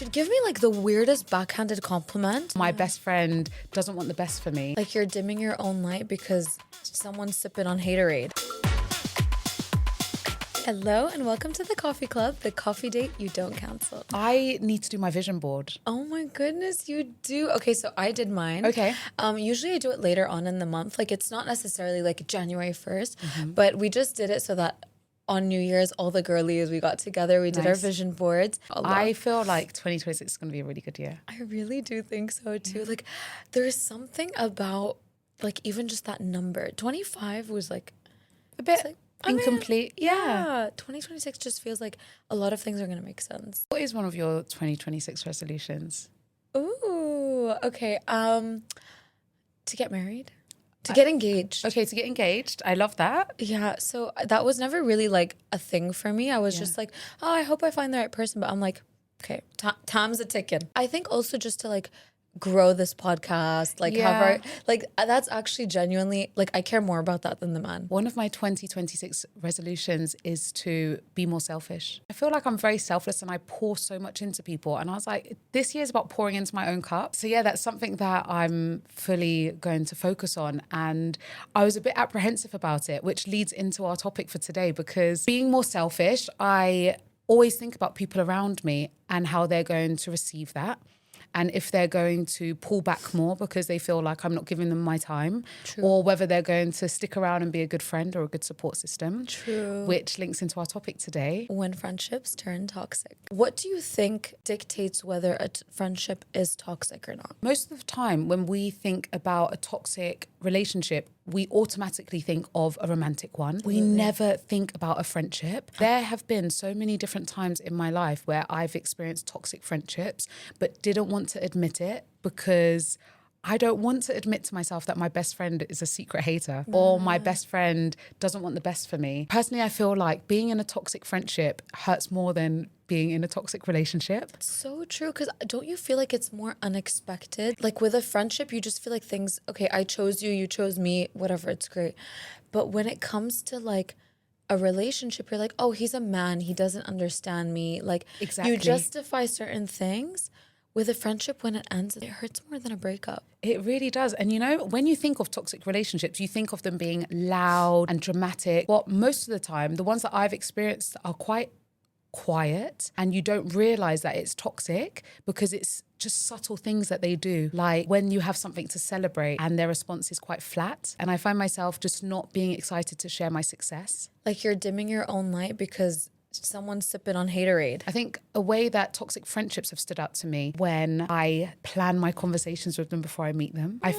should give me like the weirdest backhanded compliment. My best friend doesn't want the best for me. Like you're dimming your own light because someone's sipping on haterade. Hello and welcome to the Coffee Club, the coffee date you don't cancel. I need to do my vision board. Oh my goodness, you do. Okay, so I did mine. Okay. Usually I do it later on in the month. Like it's not necessarily like January 1st, but we just did it so that on New Year's, all the girlies, we got together, we did our vision boards. I feel like 2026 is going to be a really good year. I really do think so too. Like there's something about like even just that number. 25 was like A bit like, incomplete. Yeah. 2026 just feels like a lot of things are going to make sense. What is one of your 2026 resolutions? Ooh, okay. To get married. To get engaged. Okay, to get engaged. I love that. Yeah, so that was never really like a thing for me. I was just like, oh, I hope I find the right person. But I'm like, okay, time's a ticking. I think also just to like grow this podcast, like have our, like that's actually genuinely, like I care more about that than the man. One of my 2026 resolutions is to be more selfish. I feel like I'm very selfless and I pour so much into people. And I was like, this year is about pouring into my own cup. So yeah, that's something that I'm fully going to focus on. And I was a bit apprehensive about it, which leads into our topic for today, because being more selfish, I always think about people around me and how they're going to receive that. And if they're going to pull back more because they feel like I'm not giving them my time. True. Or whether they're going to stick around and be a good friend or a good support system. True. Which links into our topic today. When friendships turn toxic. What do you think dictates whether a friendship is toxic or not? Most of the time when we think about a toxic relationship, we automatically think of a romantic one. We never think about a friendship. There have been so many different times in my life where I've experienced toxic friendships, but didn't want to admit it because I don't want to admit to myself that my best friend is a secret hater or my best friend doesn't want the best for me. Personally, I feel like being in a toxic friendship hurts more than being in a toxic relationship. So true, because don't you feel like it's more unexpected? Like with a friendship, you just feel like things, okay, I chose you, you chose me, whatever, it's great. But when it comes to like a relationship, you're like, oh, he's a man, he doesn't understand me. Like you justify certain things. With a friendship, when it ends, it hurts more than a breakup. It really does. And you know, when you think of toxic relationships, you think of them being loud and dramatic. But most of the time, the ones that I've experienced are quite quiet, and you don't realize that it's toxic because it's just subtle things that they do. Like when you have something to celebrate and their response is quite flat. And I find myself just not being excited to share my success. Like you're dimming your own light because someone's sipping on haterade. I think a way that toxic friendships have stood out to me when I plan my conversations with them before I meet them. I've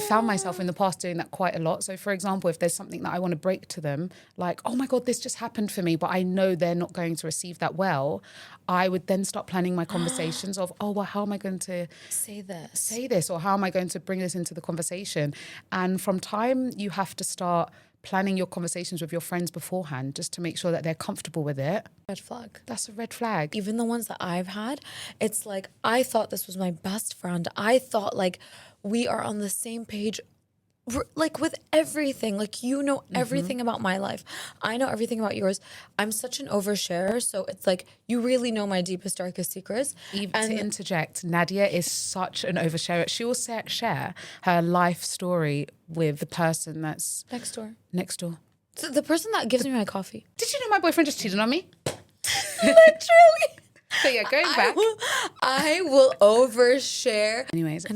found myself in the past doing that quite a lot. So for example, if there's something that I want to break to them, like, oh my God, this just happened for me, but I know they're not going to receive that well, I would then start planning my conversations of, oh, well, how am I going to say this? Or how am I going to bring this into the conversation? And from time you have to start planning your conversations with your friends beforehand just to make sure that they're comfortable with it. Red flag. That's a red flag. Even the ones that I've had, it's like, I thought this was my best friend. I thought like we are on the same page, like with everything. Like you know everything about my life. I know everything about yours. I'm such an oversharer. So it's like, you really know my deepest, darkest secrets. Even to interject, Nadia is such an oversharer. She will share her life story with the person that's next door. So the person that gives me my coffee. Did you know my boyfriend just cheated on me? Literally. So yeah, going back. I will overshare. Anyways, and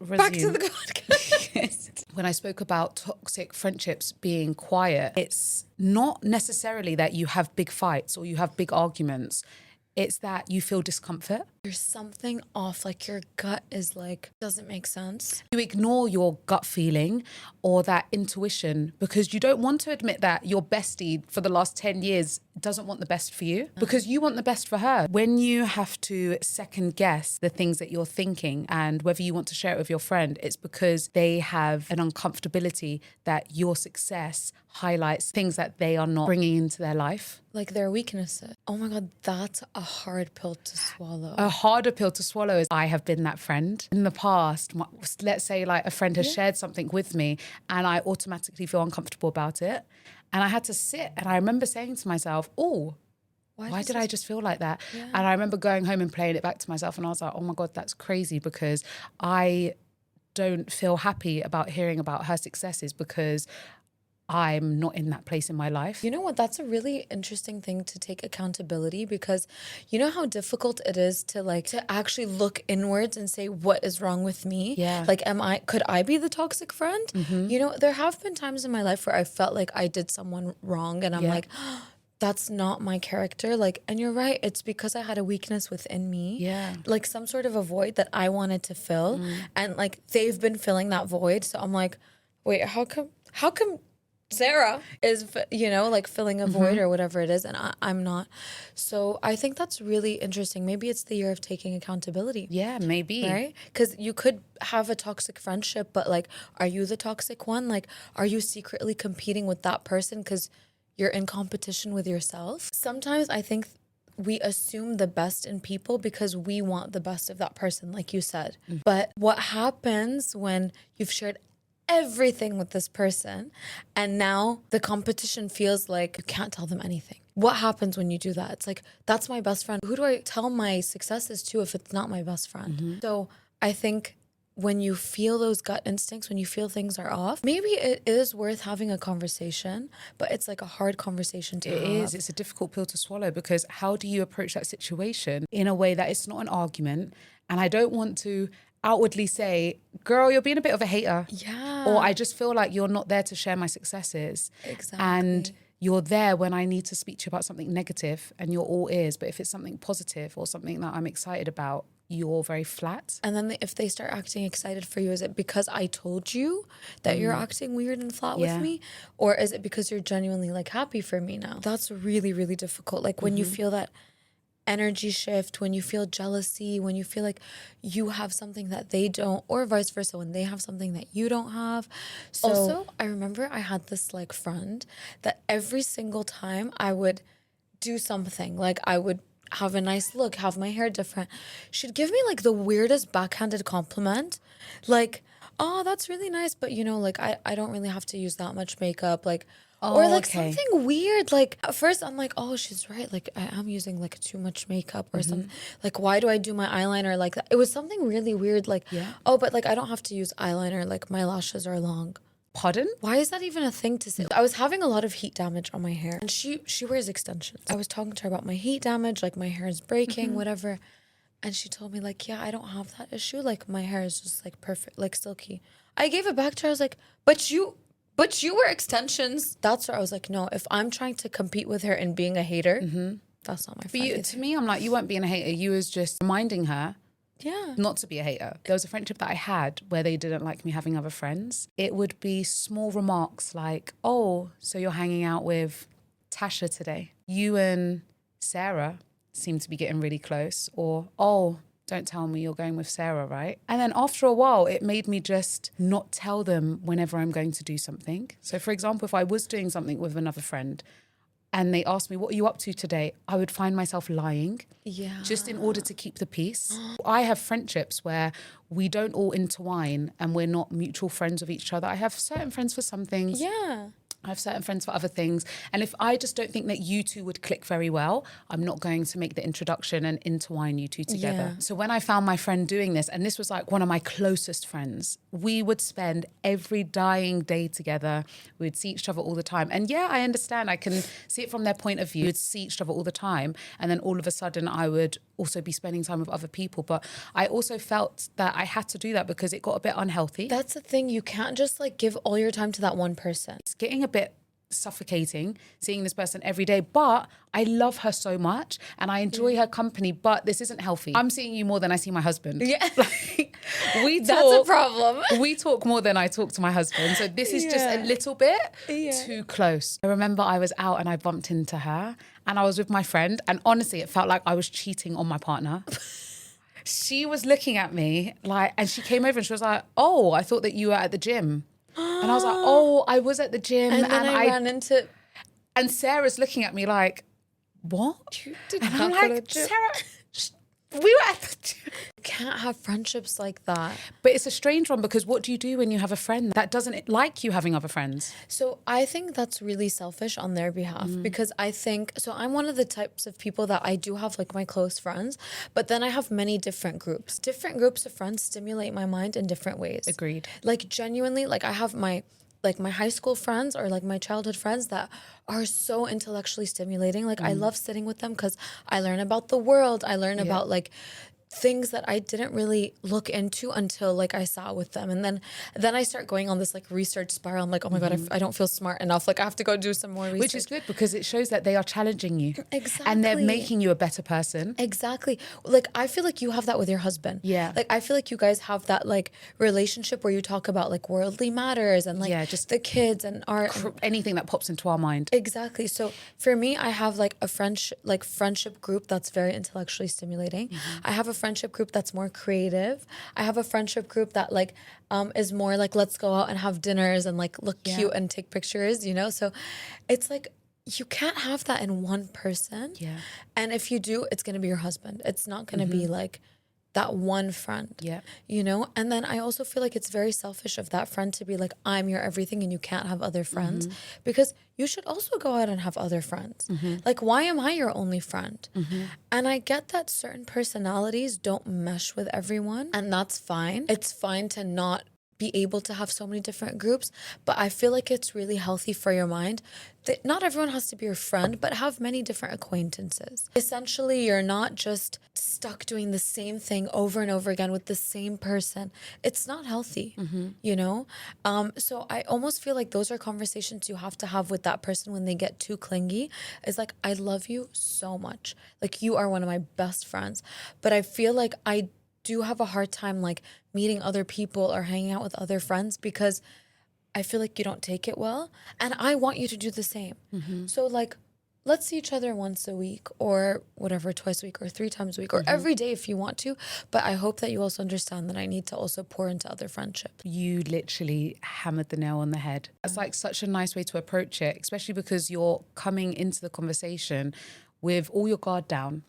back to the podcast. When I spoke about toxic friendships being quiet, it's not necessarily that you have big fights or you have big arguments. It's that you feel discomfort. There's something off, like your gut is like, doesn't make sense. You ignore your gut feeling or that intuition because you don't want to admit that your bestie for the last 10 years doesn't want the best for you because you want the best for her. When you have to second guess the things that you're thinking and whether you want to share it with your friend, it's because they have an uncomfortability that your success highlights things that they are not bringing into their life. Like their weaknesses. Oh my God, that's a hard pill to swallow. A harder pill to swallow is I have been that friend. In the past, let's say like a friend has shared something with me and I automatically feel uncomfortable about it. And I had to sit and I remember saying to myself, oh, Why did I just feel like that? Yeah. And I remember going home and playing it back to myself, and I was like, oh my God, that's crazy, because I don't feel happy about hearing about her successes because I'm not in that place in my life. You know what? That's a really interesting thing to take accountability, because you know how difficult it is to actually look inwards and say, what is wrong with me? Yeah. Like, could I be the toxic friend? You know, there have been times in my life where I felt like I did someone wrong, and I'm like, that's not my character. Like, and you're right. It's because I had a weakness within me. Yeah. Like some sort of a void that I wanted to fill. And like, they've been filling that void. So I'm like, wait, how come Sarah is, like filling a void or whatever it is, and I'm not. So I think that's really interesting. Maybe it's the year of taking accountability. Yeah, maybe. Right? Because you could have a toxic friendship, but like, are you the toxic one? Like, are you secretly competing with that person because you're in competition with yourself? Sometimes I think we assume the best in people because we want the best of that person, like you said. But what happens when you've shared everything with this person and now the competition feels like you can't tell them anything? What happens when you do that? It's like, that's my best friend. Who do I tell my successes to if it's not my best friend? So I think when you feel those gut instincts, when you feel things are off, maybe it is worth having a conversation, but it's like a hard conversation to have. It is. It's a difficult pill to swallow, because how do you approach that situation in a way that it's not an argument? And I don't want to outwardly say, girl, you're being a bit of a hater. Yeah. Or I just feel like you're not there to share my successes. Exactly. And you're there when I need to speak to you about something negative, and you're all ears. But if it's something positive or something that I'm excited about, you're very flat. And then if they start acting excited for you, is it because I told you that you're acting weird and flat with me? Or is it because you're genuinely like happy for me now? That's really, really difficult. Like when you feel that energy shift, when you feel jealousy, when you feel like you have something that they don't, or vice versa, when they have something that you don't have. So also, I remember I had this like friend that every single time I would do something, like I would have a nice look, have my hair different, she'd give me like the weirdest backhanded compliment. Like, oh, that's really nice, but like I don't really have to use that much makeup. Like, or like something weird. Like at first I'm like, oh, she's right. Like I am using like too much makeup or something. Like, why do I do my eyeliner like that? It was something really weird. Like, oh, but like I don't have to use eyeliner. Like my lashes are long. Pardon? Why is that even a thing to say? I was having a lot of heat damage on my hair, and she wears extensions. I was talking to her about my heat damage, like my hair is breaking, whatever. And she told me like, yeah, I don't have that issue. Like my hair is just like perfect, like silky. I gave it back to her. I was like, but you wear extensions. That's where I was like, no, if I'm trying to compete with her and being a hater, that's not my friend. But to me, I'm like, you weren't being a hater. You was just reminding her Yeah. not to be a hater. There was a friendship that I had where they didn't like me having other friends. It would be small remarks like, oh, so you're hanging out with Tasha today. You and Sarah seem to be getting really close. Or, oh, don't tell me you're going with Sarah, right? And then after a while, it made me just not tell them whenever I'm going to do something. So for example, if I was doing something with another friend and they asked me, what are you up to today? I would find myself lying. Yeah. Just in order to keep the peace. I have friendships where we don't all intertwine and we're not mutual friends with each other. I have certain friends for some things. Yeah. I have certain friends for other things. And if I just don't think that you two would click very well, I'm not going to make the introduction and intertwine you two together. Yeah. So when I found my friend doing this, and this was like one of my closest friends, we would spend every dying day together. We would see each other all the time. And yeah, I understand. I can see it from their point of view. We'd see each other all the time. And then all of a sudden I would also be spending time with other people. But I also felt that I had to do that because it got a bit unhealthy. That's the thing. You can't just like give all your time to that one person. It's getting a bit suffocating seeing this person every day, but I love her so much and I enjoy her company, but this isn't healthy. I'm seeing you more than I see my husband. Yeah. Like, That's a problem. We talk more than I talk to my husband. So this is just a little bit too close. I remember I was out and I bumped into her and I was with my friend, and honestly, it felt like I was cheating on my partner. She was looking at me like, and she came over and she was like, oh, I thought that you were at the gym. And I was like, oh, I was at the gym. And then I ran into... And Sarah's looking at me like, what? You did and not I'm go to like, the gym. Sarah, we were at the gym. can't have friendships like that. But it's a strange one because what do you do when you have a friend that doesn't like you having other friends? So I think that's really selfish on their behalf because I think, so I'm one of the types of people that I do have like my close friends, but then I have many different groups. Different groups of friends stimulate my mind in different ways. Agreed. Like genuinely, like I have my high school friends or like my childhood friends that are so intellectually stimulating. Like I love sitting with them because I learn about the world. I learn about like things that I didn't really look into until like I sat with them. And then I start going on this like research spiral. I'm like, oh my God, I don't feel smart enough. Like I have to go do some more research. Which is good because it shows that they are challenging you. Exactly. And they're making you a better person. Exactly. Like I feel like you have that with your husband. Yeah. Like I feel like you guys have that like relationship where you talk about like worldly matters and like just the kids and art. Anything that pops into our mind. Exactly. So for me, I have like a friendship group that's very intellectually stimulating. I have a friendship group that's more creative. I have a friendship group that like is more like let's go out and have dinners and like look cute and take pictures, you know? So it's like you can't have that in one person. Yeah. And if you do, it's going to be your husband. It's not going to be like that one friend. Yeah. You know? And then I also feel like it's very selfish of that friend to be like, I'm your everything and you can't have other friends. Because you should also go out and have other friends. Like, why am I your only friend? And I get that certain personalities don't mesh with everyone, and that's fine. It's fine to not be able to have so many different groups, but I feel like it's really healthy for your mind that not everyone has to be your friend, but have many different acquaintances. Essentially, you're not just stuck doing the same thing over and over again with the same person. It's not healthy, you know? So I almost feel like those are conversations you have to have with that person when they get too clingy. It's like, I love you so much. Like, you are one of my best friends. But I feel like I do have a hard time like meeting other people or hanging out with other friends because I feel like you don't take it well, and I want you to do the same. So like, let's see each other once a week or whatever, twice a week or 3 times a week or every day if you want to. But I hope that you also understand that I need to also pour into other friendship. You literally hammered the nail on the head. That's like such a nice way to approach it, especially because you're coming into the conversation with all your guard down.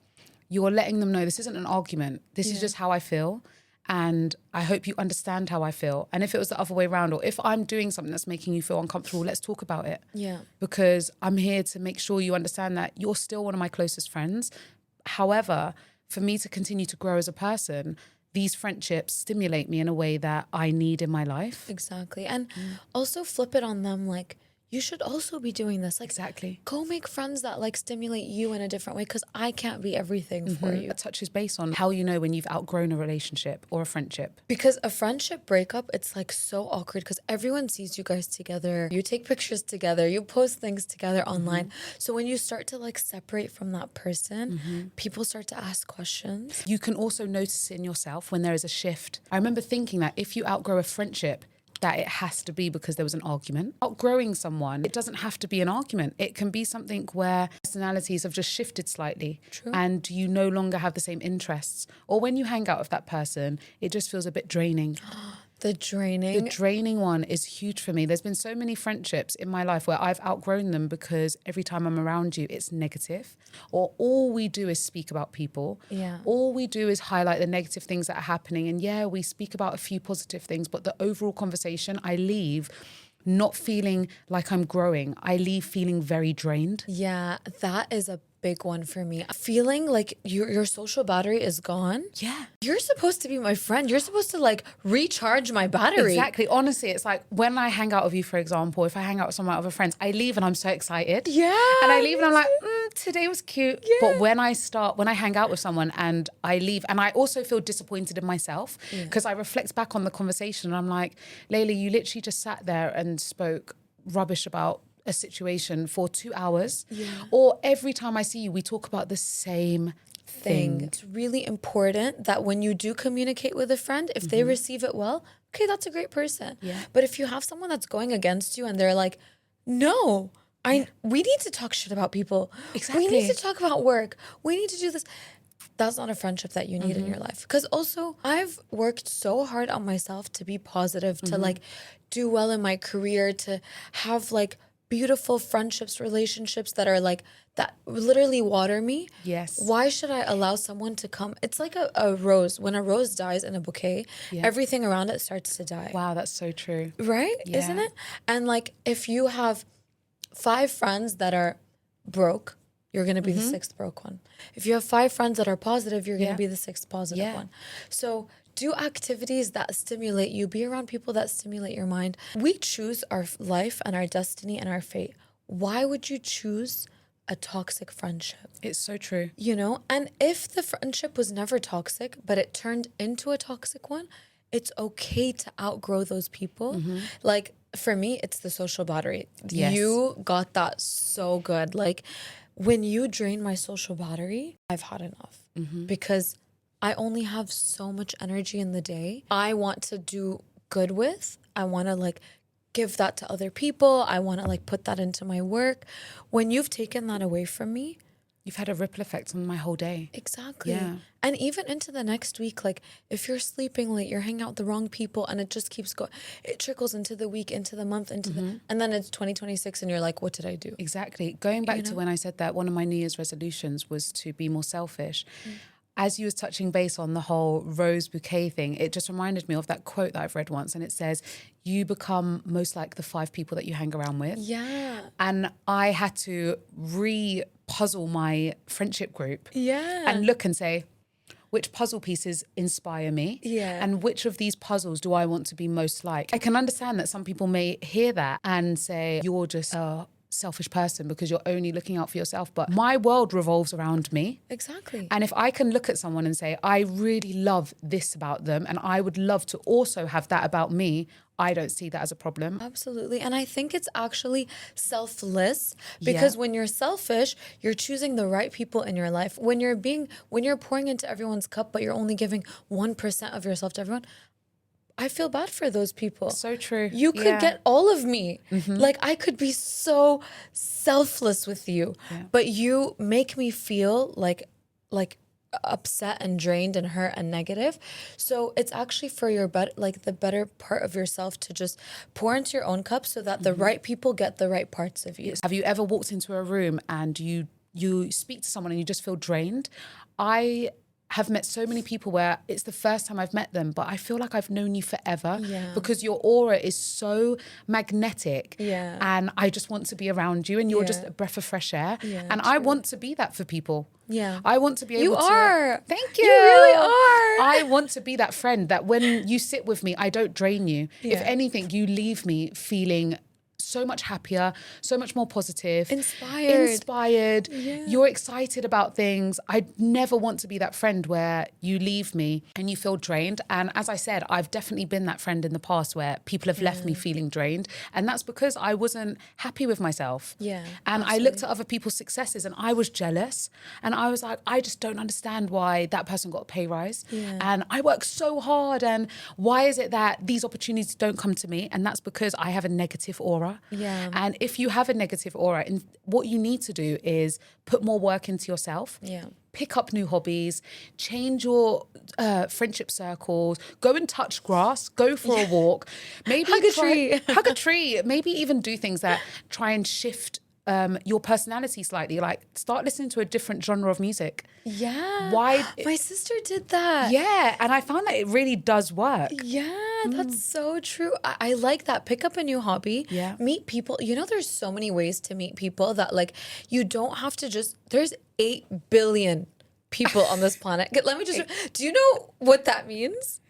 You're letting them know this isn't an argument. This is just how I feel. And I hope you understand how I feel. And if it was the other way around, or if I'm doing something that's making you feel uncomfortable, let's talk about it. Yeah. Because I'm here to make sure you understand that you're still one of my closest friends. However, for me to continue to grow as a person, these friendships stimulate me in a way that I need in my life. Exactly. And also flip it on them like, you should also be doing this. Like, Exactly. Go make friends that like stimulate you in a different way because I can't be everything for you. That touches base on how you know when you've outgrown a relationship or a friendship. Because a friendship breakup, it's like so awkward because everyone sees you guys together. You take pictures together. You post things together online. So when you start to like separate from that person, people start to ask questions. You can also notice it in yourself when there is a shift. I remember thinking that if you outgrow a friendship, that it has to be because there was an argument. Outgrowing someone, it doesn't have to be an argument. It can be something where personalities have just shifted slightly. True. And you no longer have the same interests. Or when you hang out with that person, it just feels a bit draining. The draining. The draining one is huge for me. There's been so many friendships in my life where I've outgrown them because every time I'm around you, it's negative. Or all we do is speak about people. Yeah. All we do is highlight the negative things that are happening. And yeah, we speak about a few positive things, but the overall conversation, I leave not feeling like I'm growing. I leave feeling very drained. Yeah, that is a big one for me. Feeling like your social battery is gone. Yeah. You're supposed to be my friend. You're supposed to like recharge my battery. Exactly. Honestly, it's like when I hang out with you, for example, if I hang out with some of my other friends, I leave and I'm so excited. Yeah. And I leave and I'm like, today was cute. Yeah. But when I hang out with someone and I leave, and I also feel disappointed in myself because I reflect back on the conversation and I'm like, Layla, you literally just sat there and spoke rubbish about a situation for 2 hours. Yeah. Or every time I see you, we talk about the same thing. It's really important that when you do communicate with a friend, if they receive it well, okay, that's a great person. Yeah. But if you have someone that's going against you and they're like, no, we need to talk shit about people. Exactly. We need to talk about work. We need to do this. That's not a friendship that you need in your life. Because also, I've worked so hard on myself to be positive, to like do well in my career, to have like beautiful friendships, relationships that are like, that literally water me. Yes. Why should I allow someone to come? It's like a rose. When a rose dies in a bouquet, everything around it starts to die. Wow, that's so true. Right? Yeah. Isn't it? And like, if you have 5 friends that are broke, you're going to be the 6th broke one. If you have 5 friends that are positive, you're going to be the 6th positive one. So do activities that stimulate you. Be around people that stimulate your mind. We choose our life and our destiny and our fate. Why would you choose a toxic friendship? It's so true. You know? And if the friendship was never toxic, but it turned into a toxic one, it's okay to outgrow those people. Like, for me, it's the social battery. Yes. You got that so good. Like, when you drain my social battery, I've had enough. Because I only have so much energy in the day. I want to do good with. I want to like give that to other people. I want to like put that into my work. When you've taken that away from me, you've had a ripple effect on my whole day. Exactly. Yeah. And even into the next week, like if you're sleeping late, you're hanging out with the wrong people, and it just keeps going. It trickles into the week, into the month, into the, and then it's 2026 and you're like, what did I do? Exactly. Going back to when I said that one of my New Year's resolutions was to be more selfish. As you was touching base on the whole rose bouquet thing, it just reminded me of that quote that I've read once, and it says, you become most like the 5 people that you hang around with. Yeah. And I had to re-puzzle my friendship group and look and say, which puzzle pieces inspire me? Yeah. And which of these puzzles do I want to be most like? I can understand that some people may hear that and say, you're just a selfish person because you're only looking out for yourself. But my world revolves around me. Exactly. And if I can look at someone and say, I really love this about them and I would love to also have that about me, I don't see that as a problem. Absolutely. And I think it's actually selfless, because when you're selfish, you're choosing the right people in your life. When you're pouring into everyone's cup, but you're only giving 1% of yourself to everyone, I feel bad for those people. So true. You could get all of me. Like, I could be so selfless with you, but you make me feel like upset and drained and hurt and negative. So it's actually for your the better part of yourself to just pour into your own cup so that the right people get the right parts of you. Have you ever walked into a room and you speak to someone and you just feel drained? I have met so many people where it's the first time I've met them, but I feel like I've known you forever because your aura is so magnetic, and I just want to be around you, and you're just a breath of fresh air, and I want to be that for people. I want to be able to... You are. Thank you. You really are. I want to be that friend that when you sit with me, I don't drain you. If anything, you leave me feeling so much happier, so much more positive. Inspired. You're excited about things. I never want to be that friend where you leave me and you feel drained. And as I said, I've definitely been that friend in the past where people have left me feeling drained. And that's because I wasn't happy with myself. And I looked at other people's successes and I was jealous. And I was like, I just don't understand why that person got a pay rise. And I work so hard. And why is it that these opportunities don't come to me? And that's because I have a negative aura. And if you have a negative aura, and what you need to do is put more work into yourself. Pick up new hobbies, change your friendship circles, go and touch grass, go for a walk, maybe hug a tree, maybe even do things that try and shift your personality slightly, like start listening to a different genre of music. My sister did that. And I found that it really does work. That's so true. I like that. Pick up a new hobby. Meet people. You know, there's so many ways to meet people that, like, you don't have to just, there's 8 billion people on this planet. Let me just, do you know what that means?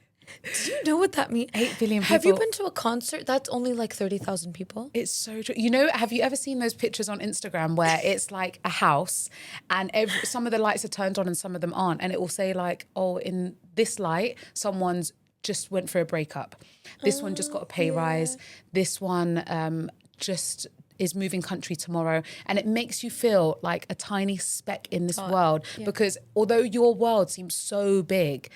Do you know what that means? 8 billion people. Have you been to a concert that's only like 30,000 people? It's so true. You know, have you ever seen those pictures on Instagram where it's like a house and some of the lights are turned on and some of them aren't, and it will say like, oh, in this light, someone's just went through a breakup. This one just got a pay rise. This one just is moving country tomorrow. And it makes you feel like a tiny speck in this world because although your world seems so big,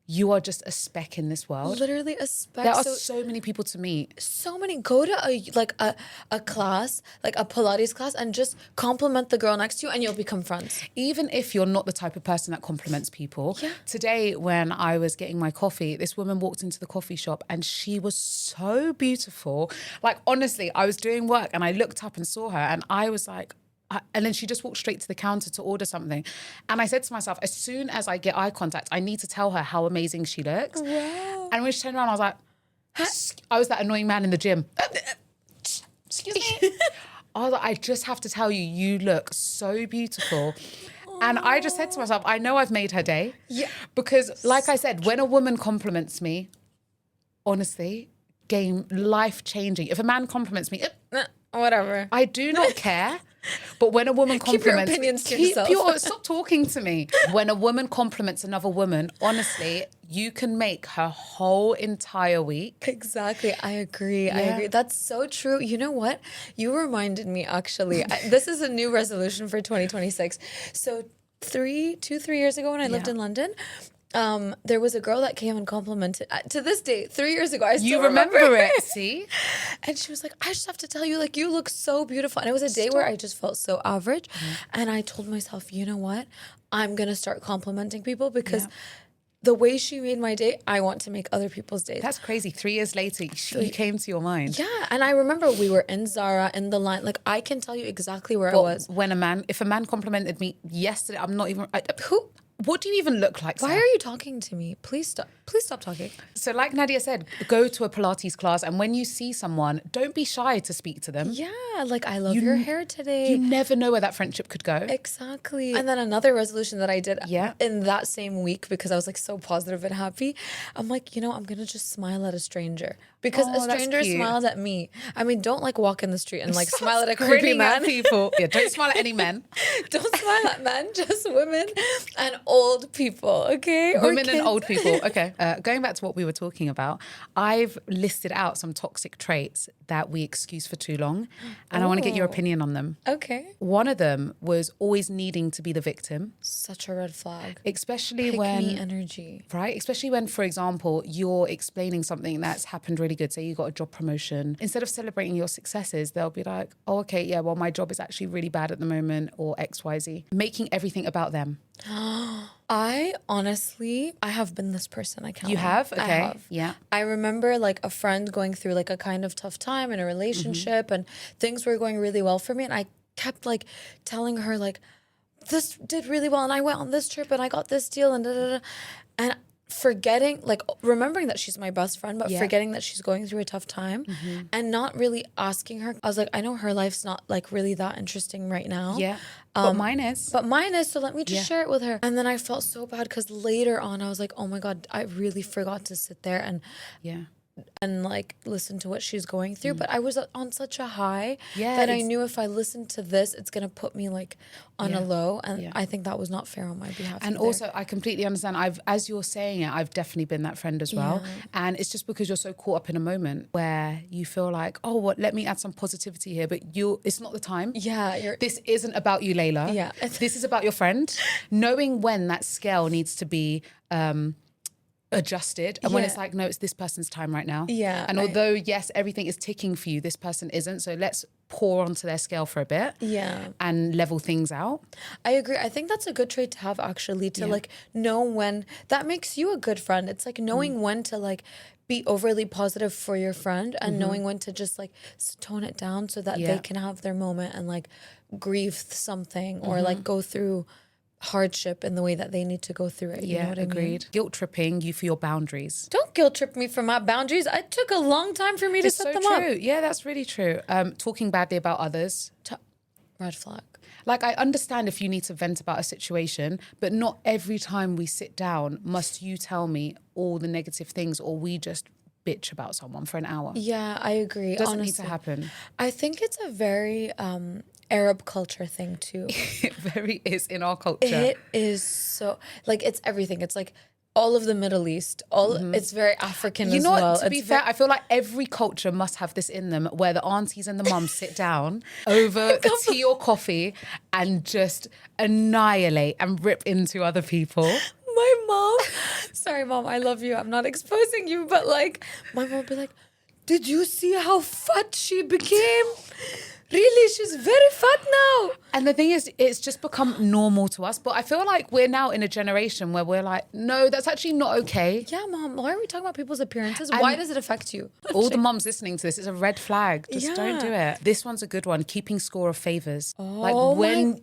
you are just a speck in this world. Literally a speck. There are so many people to meet. So many. Go to a class, like a Pilates class, and just compliment the girl next to you and you'll become friends. Even if you're not the type of person that compliments people. Yeah. Today, when I was getting my coffee, this woman walked into the coffee shop and she was so beautiful. Like, honestly, I was doing work and I looked up and saw her and I was like, and then she just walked straight to the counter to order something. And I said to myself, as soon as I get eye contact, I need to tell her how amazing she looks. Wow. And when she turned around, I was like, I was that annoying man in the gym. Excuse me. I was like, I just have to tell you, you look so beautiful. And I just said to myself, I know I've made her day. Yeah. Because like I said, when a woman compliments me, honestly, life-changing. If a man compliments me, Whatever. I do not care. But when a woman Keep your compliments... opinions to yourself. Stop talking to me. When a woman compliments another woman, honestly, you can make her whole entire week. Exactly. I agree. I Yeah. agree. That's so true. You know what? You reminded me, actually. This is a new resolution for 2026. So 3 years ago when I lived in London, there was a girl that came and complimented, to this day, 3 years ago, I still You remember it, see? And she was like, I just have to tell you, like, you look so beautiful. And it was a day where I just felt so average. And I told myself, you know what? I'm going to start complimenting people because the way she made my day, I want to make other people's days. That's crazy. 3 years later, she came to your mind. Yeah. And I remember we were in Zara in the line. Like, I can tell you exactly where I was. If a man complimented me yesterday, I'm not even... Who? What do you even look like, Why Sam? are you talking to me? Please stop. Please stop talking. So like Nadia said, go to a Pilates class and when you see someone, don't be shy to speak to them. Yeah. Like, I love your hair today. You never know where that friendship could go. Exactly. And then another resolution that I did Yeah. in that same week, because I was like so positive and happy, I'm like, you know, I'm going to just smile at a stranger because a Oh, that's stranger cute. smiled at me. I mean, don't like walk in the street and like Stop smile at a creepy grinning at man. people. Yeah, don't smile at any men. Don't smile at men, just women and old people, okay? Or Women and kids. old people. Okay. Going back to what we were talking about, I've listed out some toxic traits that we excuse for too long, and I want to get your opinion on them. Okay. One of them was always needing to be the victim, Such a red flag. especially Pick when... me energy. Right? Especially when, for example, you're explaining something that's happened really good. Say you got a job promotion. Instead of celebrating your successes, they'll be like, oh, okay, yeah, well, my job is actually really bad at the moment or XYZ. Making everything about them. I honestly, I have been this person. I can't. You lie. have? I Okay. have. Yeah. I remember like a friend going through like a kind of tough time in a relationship and things were going really well for me. And I kept like telling her like, this did really well. And I went on this trip and I got this deal and da da da. And forgetting, like remembering that she's my best friend, but Yeah. forgetting that she's going through a tough time and not really asking her. I was like, I know her life's not like really that interesting right now. Yeah. But mine is. But mine is, so let me just Yeah. share it with her. And then I felt so bad because later on I was like, oh my God, I really forgot to sit there Yeah. and like listen to what she's going through. But I was on such a high Yeah, that I it's- knew if I listened to this, it's going to put me like on a Yeah. low. And Yeah. I think that was not fair on my behalf. And either. also, I completely understand. As you're saying it, I've definitely been that friend as well. Yeah. And it's just because you're so caught up in a moment where you feel like, oh, what? Let me add some positivity here. But it's not the time. Yeah, This isn't about you, Layla. Yeah. This is about your friend. Knowing when that scale needs to be adjusted and when Yeah. it's like, no, it's this person's time right now. Yeah, And although, yes, everything is ticking for you, this person isn't. So let's pour onto their scale for a bit. Yeah. And level things out. I agree. I think that's a good trait to have actually, to like know when that makes you a good friend. It's like knowing when to like be overly positive for your friend and knowing when to just like tone it down so that Yeah. they can have their moment and like grieve something or like go through hardship in the way that they need to go through it. You know what I mean? agreed. Guilt tripping you for your boundaries. Don't guilt trip me for my boundaries. It took a long time for me to It's set so them true. up. Yeah, that's really true. Talking badly about others. Red flag. Like, I understand if you need to vent about a situation, but not every time we sit down must you tell me all the negative things or we just bitch about someone for an hour. Yeah, I agree. It doesn't honestly. need to happen. I think it's a very Arab culture thing too. It very is in our culture. It is so like it's everything. It's like all of the Middle East. It's very African You as know what, well. to be fair, I feel like every culture must have this in them where the aunties and the mums sit down over a tea or coffee and just annihilate and rip into other people. My mom, Sorry, mom, I love you. I'm not exposing you, but like, my mom would be like, did you see how fat she became? Really, she's very fat now. And the thing is, it's just become normal to us. But I feel like we're now in a generation where we're like, no, that's actually not okay. Yeah, mom, why are we talking about people's appearances? Why does it affect you? All the moms listening to this, it's a red flag. Just don't do it. This one's a good one. Keeping score of favors. Like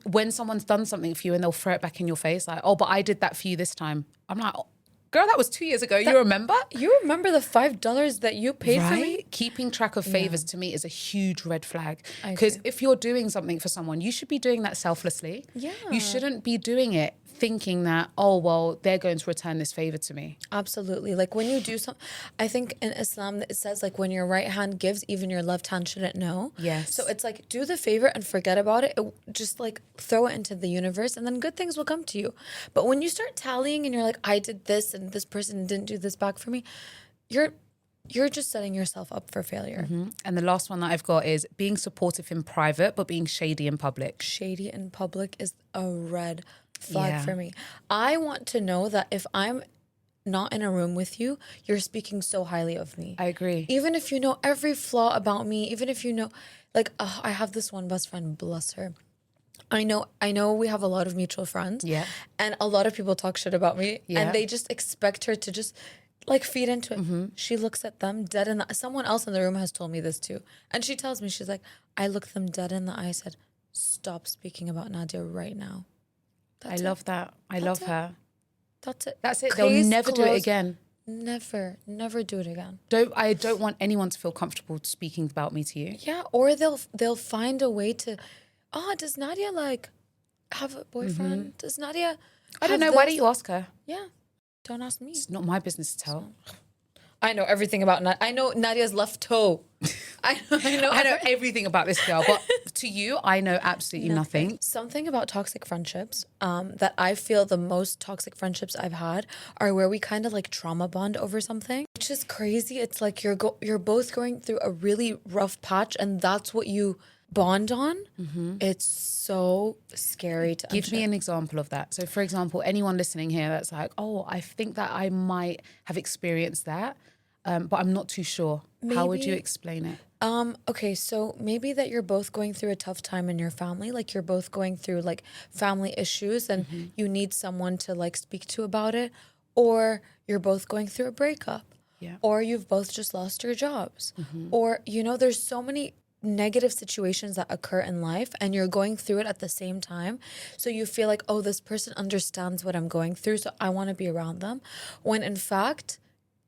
when someone's done something for you and they'll throw it back in your face, like, oh, but I did that for you this time. I'm like, oh, girl, that was 2 years ago. You remember? You remember the $5 that you paid for me? Keeping track of favors to me is a huge red flag. Because if you're doing something for someone, you should be doing that selflessly. Yeah. You shouldn't be doing it thinking that, oh, well, they're going to return this favor to me. Absolutely. Like when you do something, I think in Islam it says like when your right hand gives, even your left hand shouldn't know. Yes. So it's like do the favor and forget about it. Just like throw it into the universe and then good things will come to you. But when you start tallying and you're like, I did this and this person didn't do this back for me, you're just setting yourself up for failure. Mm-hmm. And the last one that I've got is being supportive in private, but being shady in public. Shady in public is a red flag for me. I want to know that if I'm not in a room with you, you're speaking so highly of me. I agree. Even if you know every flaw about me, even if you know, like, I have this one best friend, bless her. I know we have a lot of mutual friends. Yeah. And a lot of people talk shit about me. Yeah. And they just expect her to just like feed into it. Mm-hmm. She looks at them dead in the someone else in the room has told me this too. And she tells me, she's like, I looked them dead in the eye, said, stop speaking about Nadia right now. I love that. I love her. That's it. That's it. Case They'll never do it closed. again. Never do it again. I don't want anyone to feel comfortable speaking about me to you. Yeah, or they'll find a way to, does Nadia like have a boyfriend? Mm-hmm. Does Nadia I don't know. this? Why don't you ask her? Yeah, don't ask me. It's not my business to tell. I know everything about Nadia. I know Nadia's left toe. I know everything about this girl, but to you, I know absolutely nothing. Something about toxic friendships that I feel the most toxic friendships I've had are where we kind of like trauma bond over something, which is crazy. It's like you're both going through a really rough patch and that's what you bond on. Mm-hmm. It's so scary to Give me an example of that. So for example, anyone listening here that's like, oh, I think that I might have experienced that, but I'm not too sure. How would you explain it? Okay, so maybe that you're both going through a tough time in your family, like you're both going through like family issues and you need someone to like speak to about it, or you're both going through a breakup, or you've both just lost your jobs, or there's so many negative situations that occur in life and you're going through it at the same time. So you feel like, oh, this person understands what I'm going through, so I want to be around them. When in fact,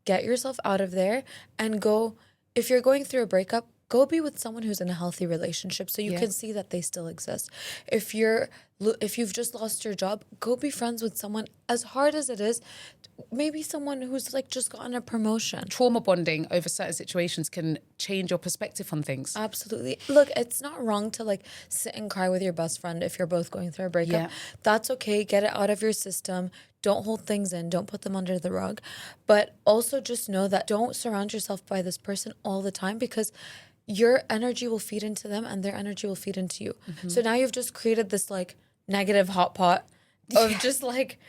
get yourself out of there and go. If you're going through a breakup, go be with someone who's in a healthy relationship so you can see that they still exist. If you've just lost your job, go be friends with someone, as hard as it is, maybe someone who's like just gotten a promotion. Trauma bonding over certain situations can change your perspective on things. Absolutely. Look, it's not wrong to like sit and cry with your best friend if you're both going through a breakup. Yeah. That's okay. Get it out of your system. Don't hold things in. Don't put them under the rug. But also just know that don't surround yourself by this person all the time because your energy will feed into them and their energy will feed into you. Mm-hmm. So now you've just created this like negative hot pot of just like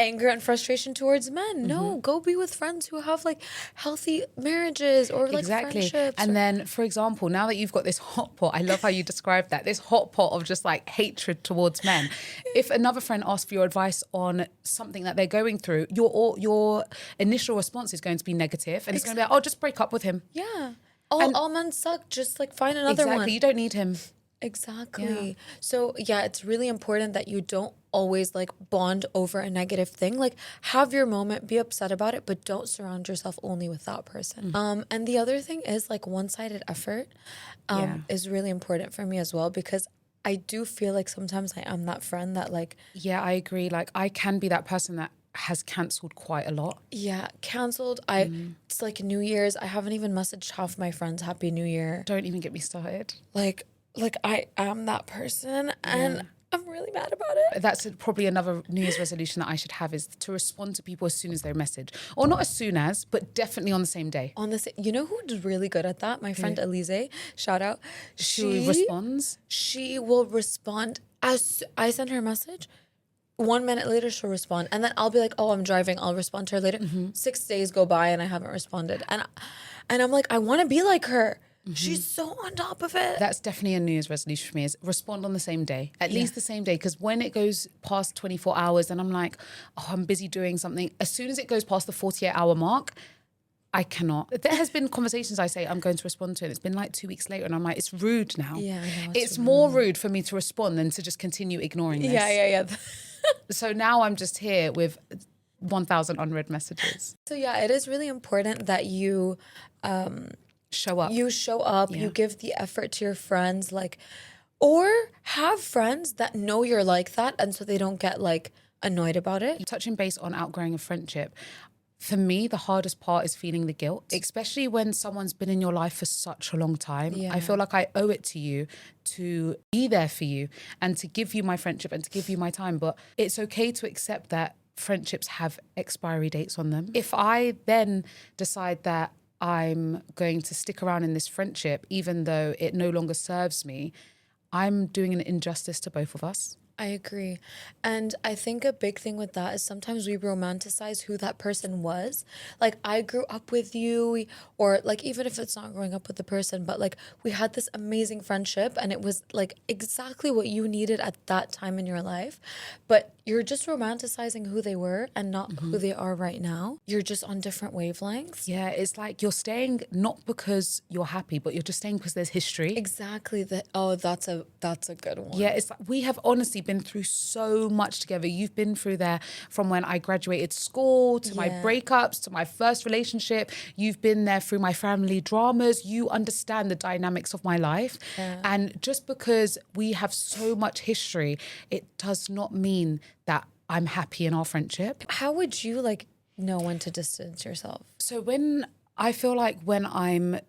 anger and frustration towards men. No, go be with friends who have like healthy marriages or like friendships. And then, for example, now that you've got this hot pot, I love how you described that, this hot pot of just like hatred towards men. If another friend asks for your advice on something that they're going through, your initial response is going to be negative and it's going to be like, oh, just break up with him. Yeah. All men suck. Just like find another one. Exactly. You don't need him. Exactly. Yeah. So yeah, it's really important that you don't always like bond over a negative thing. Like have your moment, be upset about it, but don't surround yourself only with that person. And the other thing is like one-sided effort is really important for me as well because I do feel like sometimes I am that friend that like... Yeah, I agree. Like I can be that person that has cancelled quite a lot. Yeah, cancelled. It's like New Year's. I haven't even messaged half my friends Happy New Year. Don't even get me started. Like I am that person and I'm really mad about it. That's probably another New Year's resolution that I should have is to respond to people as soon as they message. Or not as soon as, but definitely on the same day. You know who's really good at that? My friend Elise, shout out. She responds? She will respond as I send her a message. 1 minute later she'll respond, and then I'll be like, oh, I'm driving, I'll respond to her later. 6 days go by and I haven't responded, and I'm like, I want to be like her. She's so on top of it. That's definitely a New Year's resolution for me, is respond on the same day, at least the same day. Because when it goes past 24 hours and I'm like, oh, I'm busy doing something. As soon as it goes past the 48-hour mark, I cannot. There has been conversations I say I'm going to respond to, and it's been like 2 weeks later, and I'm like, it's rude now. Yeah, I know, it's more rude for me to respond than to just continue ignoring this. Yeah. So now I'm just here with 1,000 unread messages. So yeah, it is really important that you Show up. you show up, you give the effort to your friends, like, or have friends that know you're like that, and so they don't get like annoyed about it. Touching base on outgrowing a friendship, for me, the hardest part is feeling the guilt, especially when someone's been in your life for such a long time. Yeah. I feel like I owe it to you to be there for you and to give you my friendship and to give you my time. But it's okay to accept that friendships have expiry dates on them. If I then decide that I'm going to stick around in this friendship, even though it no longer serves me, I'm doing an injustice to both of us. I agree. And I think a big thing with that is sometimes we romanticize who that person was. Like, I grew up with you, or like, even if it's not growing up with the person, but like, we had this amazing friendship and it was like exactly what you needed at that time in your life. But you're just romanticizing who they were and not who they are right now. You're just on different wavelengths. Yeah, it's like you're staying not because you're happy, but you're just staying because there's history. Exactly. That's a good one. Yeah, it's like we have honestly been through so much together. You've been through there from when I graduated school to my breakups to my first relationship. You've been there through my family dramas. You understand the dynamics of my life. Yeah. And just because we have so much history, it does not mean that I'm happy in our friendship. How would you like know when to distance yourself? So when I'm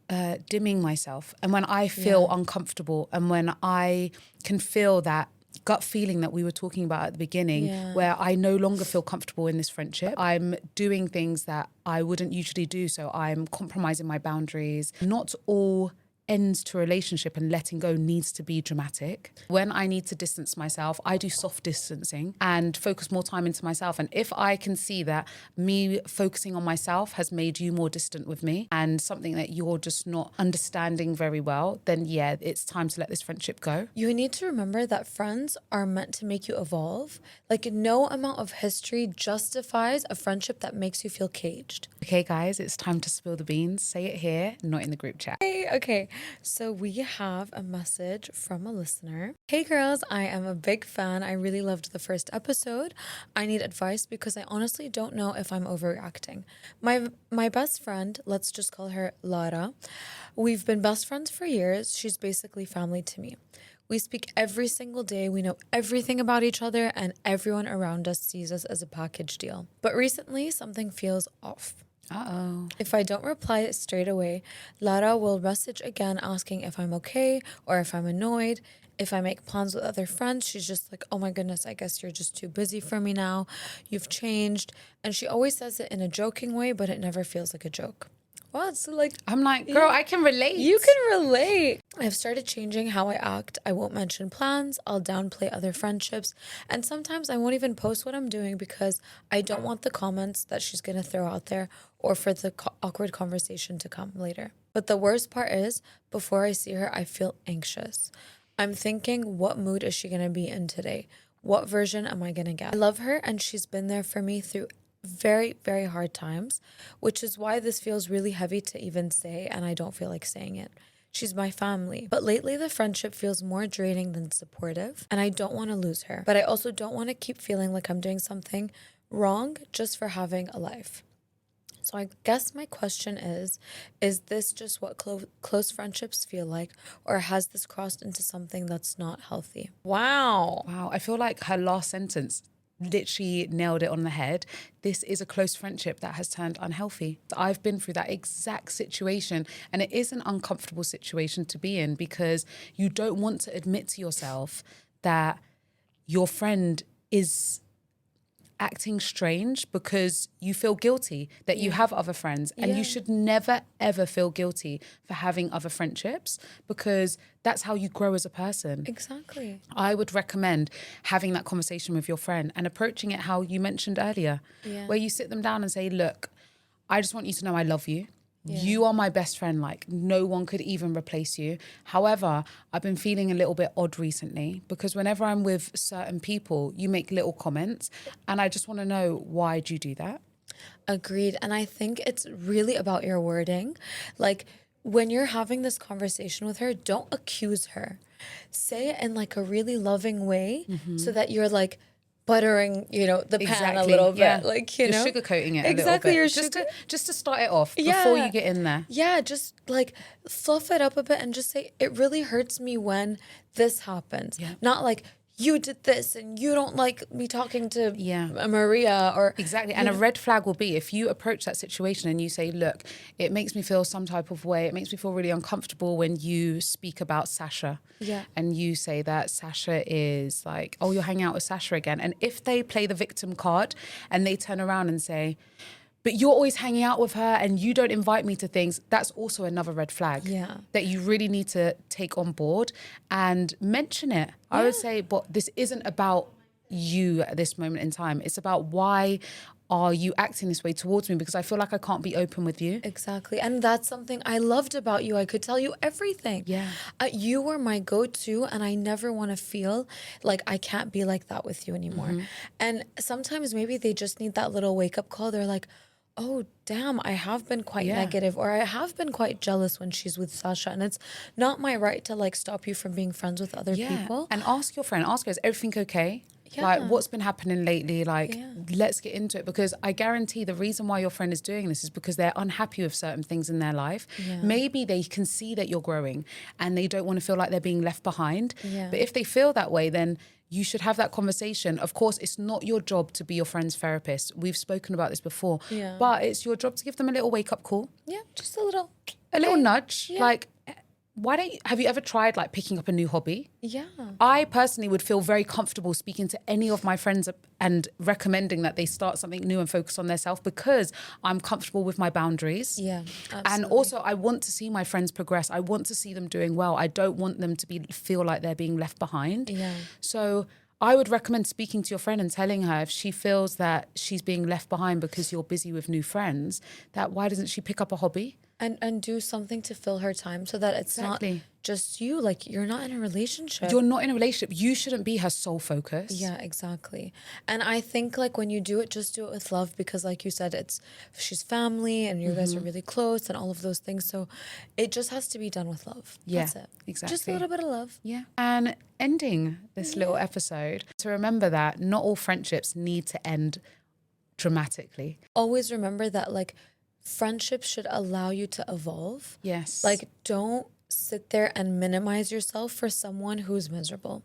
dimming myself and when I feel uncomfortable and when I can feel that gut feeling that we were talking about at the beginning, where I no longer feel comfortable in this friendship, I'm doing things that I wouldn't usually do. So I'm compromising my boundaries. Not all ends to a relationship and letting go needs to be dramatic. When I need to distance myself, I do soft distancing and focus more time into myself. And if I can see that me focusing on myself has made you more distant with me and something that you're just not understanding very well, then yeah, it's time to let this friendship go. You need to remember that friends are meant to make you evolve. Like, no amount of history justifies a friendship that makes you feel caged. Okay, guys, it's time to spill the beans. Say it here, not in the group chat. Okay, so we have a message from a listener. Hey girls, I am a big fan. I really loved the first episode. I need advice because I honestly don't know if I'm overreacting. My best friend, let's just call her Lara. We've been best friends for years. She's basically family to me. We speak every single day. We know everything about each other, and everyone around us sees us as a package deal. But recently, something feels off. Uh-oh. If I don't reply straight away, Lara will message again asking if I'm okay or if I'm annoyed. If I make plans with other friends, she's just like, oh my goodness, I guess you're just too busy for me now. You've changed. And she always says it in a joking way, but it never feels like a joke. Wow, so like, I'm like, girl, I can relate. you can relate. I've started changing how I act. I won't mention plans. I'll downplay other friendships. And sometimes I won't even post what I'm doing because I don't want the comments that she's going to throw out there or for the awkward conversation to come later. But the worst part is, before I see her, I feel anxious. I'm thinking, what mood is she going to be in today? What version am I going to get? I love her and she's been there for me through very, very hard times, which is why this feels really heavy to even say, and I don't feel like saying it. She's my family. But lately the friendship feels more draining than supportive, and I don't want to lose her. But I also don't want to keep feeling like I'm doing something wrong just for having a life. So I guess my question is this just what close friendships feel like, or has this crossed into something that's not healthy? Wow. Wow, I feel like her last sentence literally nailed it on the head. This is a close friendship that has turned unhealthy. I've been through that exact situation, and it is an uncomfortable situation to be in because you don't want to admit to yourself that your friend is acting strange because you feel guilty that you have other friends. And Yeah. you should never, ever feel guilty for having other friendships because that's how you grow as a person. Exactly. I would recommend having that conversation with your friend and approaching it how you mentioned earlier, Yeah. where you sit them down and say, look, I just want you to know I love you. Yeah. You are my best friend. Like, no one could even replace you. However, I've been feeling a little bit odd recently because whenever I'm with certain people, you make little comments and I just want to know, why do you do that? Agreed. And I think it's really about your wording. Like when you're having this conversation with her, don't accuse her. Say it in like a really loving way so that you're like buttering, the pan a little bit. Like, you're sugarcoating it exactly, a you're little bit. Just to start it off before Yeah. you get in there. Yeah, just like fluff it up a bit and just say, it really hurts me when this happens. Yeah. Not like, you did this and you don't like me talking to Yeah. Maria or... Exactly. And a red flag will be if you approach that situation and you say, look, it makes me feel some type of way. It makes me feel really uncomfortable when you speak about Sasha. Yeah. And you say that Sasha is like, oh, you're hanging out with Sasha again. And if they play the victim card and they turn around and say, but you're always hanging out with her and you don't invite me to things, that's also another red flag. Yeah. That you really need to take on board and mention it. I would say, but this isn't about you at this moment in time. It's about why are you acting this way towards me, because I feel like I can't be open with you. Exactly. And that's something I loved about you. I could tell you everything. Yeah. You were my go-to and I never want to feel like I can't be like that with you anymore. And sometimes maybe they just need that little wake-up call. They're like, oh, damn, I have been quite negative or I have been quite jealous when she's with Sasha. And it's not my right to like stop you from being friends with other people. And ask your friend, ask her, is everything okay? Yeah. Like, what's been happening lately? Like, let's get into it, because I guarantee the reason why your friend is doing this is because they're unhappy with certain things in their life. Yeah. Maybe they can see that you're growing and they don't want to feel like they're being left behind. Yeah. But if they feel that way, then you should have that conversation. Of course, it's not your job to be your friend's therapist. We've spoken about this before. Yeah. But it's your job to give them a little wake-up call. Yeah, just a little. A little nudge. Yeah. Like, have you ever tried like picking up a new hobby? Yeah. I personally would feel very comfortable speaking to any of my friends and recommending that they start something new and focus on their self, because I'm comfortable with my boundaries. Yeah, And absolutely. also I want to see my friends progress. I want to see them doing well. I don't want them to feel like they're being left behind. Yeah. So I would recommend speaking to your friend and telling her if she feels that she's being left behind because you're busy with new friends, that why doesn't she pick up a hobby? And do something to fill her time so that it's Exactly. not just you. Like, you're not in a relationship. You're not in a relationship. You shouldn't be her sole focus. Yeah, exactly. And I think like when you do it, just do it with love, because like you said, she's family and you guys are really close and all of those things. So it just has to be done with love. Yeah, That's it. exactly. Just a little bit of love. Yeah. And ending this little episode, to remember that not all friendships need to end dramatically. Always remember that like friendships should allow you to evolve. Yes. Like, don't sit there and minimize yourself for someone who's miserable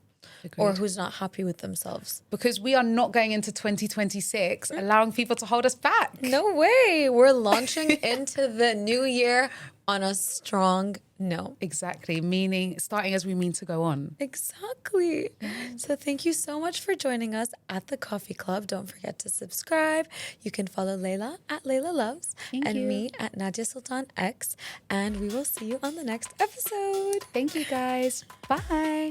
or Agreed. who's not happy with themselves. Because we are not going into 2026 allowing people to hold us back. No way. We're launching into the new year on a strong note. Exactly. Meaning starting as we mean to go on. Exactly. So thank you so much for joining us at the Coffee Club. Don't forget to subscribe. You can follow Layla at Layla Loves and you. me at Nadia Sultan X. And we will see you on the next episode. Thank you guys. Bye.